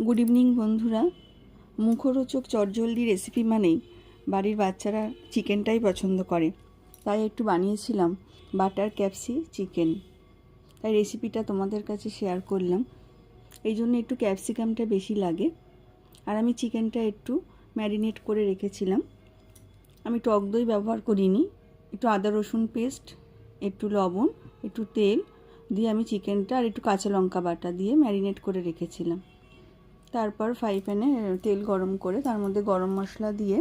Good evening বন্ধুরা। মুখরোচক চটজলদি রেসিপি মানেই বাড়ির বাচ্চারা চিকেনটাই পছন্দ করে, তাই একটু বানিয়েছিলাম বাটার ক্যাপসি চিকেন। তাই রেসিপিটা তোমাদের কাছে শেয়ার করলাম। এই জন্য একটু ক্যাপসিকামটা বেশি লাগে। আর আমি চিকেনটা একটু ম্যারিনেট করে রেখেছিলাম। আমি টক দই ব্যবহার করিনি, একটু আদা রসুন পেস্ট, একটু লবণ, একটু তেল দিয়ে আমি চিকেনটা আর একটু কাঁচা লঙ্কা বাটা দিয়ে ম্যারিনেট করে রেখেছিলাম। তারপর ফ্রাই প্যানে তেল গরম করে তার মধ্যে গরম মশলা দিয়ে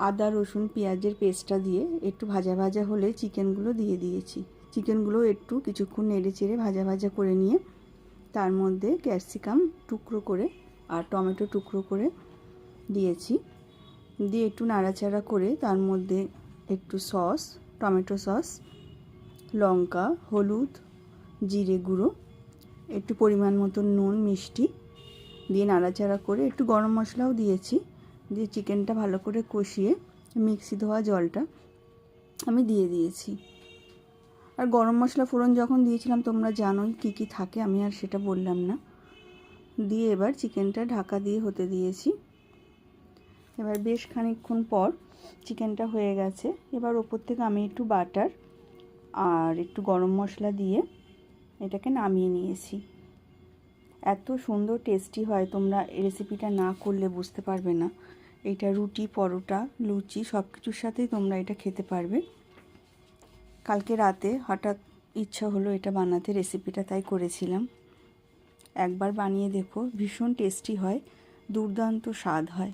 আদা রসুন পেঁয়াজের পেস্টটা দিয়ে একটু ভাজা ভাজা হলে চিকেনগুলো দিয়ে দিয়েছি। চিকেনগুলো একটু কিছুক্ষণ নেড়ে চেড়ে ভাজা ভাজা করে নিয়ে তার মধ্যে ক্যাপসিকাম টুকরো করে আর টমেটো টুকরো করে দিয়েছি। দিয়ে একটু নাড়াচাড়া করে তার মধ্যে একটু সস, টমেটো সস, লঙ্কা, হলুদ, জিরে গুঁড়ো, একটু পরিমাণ মতো নুন, মিষ্টি দিয়ে নাড়াচাড়া করে একটু গরম মশলাও দিয়েছি। দিয়ে চিকেনটা ভালো করে কষিয়ে মিক্সি ধোয়া জলটা আমি দিয়ে দিয়েছি। আর গরম মশলা ফোড়ন যখন দিয়েছিলাম তোমরা জানোই কী কী থাকে, আমি আর সেটা বললাম না। দিয়ে এবার চিকেনটা ঢাকা দিয়ে হতে দিয়েছি। এবার বেশ খানিকক্ষণ পর চিকেনটা হয়ে গেছে। এবার ওপর থেকে আমি একটু বাটার আর একটু গরম মশলা দিয়ে এটাকে নামিয়ে নিয়েছি। এত সুন্দর টেস্টি হয়, তোমরা এই রেসিপিটা না করলে বুঝতে পারবে না। এটা রুটি, পরোটা, লুচি সব কিছুর সাথেই তোমরা এটা খেতে পারবে। কালকে রাতে হঠাৎ ইচ্ছা হলো এটা বানাতে, রেসিপিটা তাই করেছিলাম। একবার বানিয়ে দেখো, ভীষণ টেস্টি হয়, দুর্দান্ত স্বাদ হয়।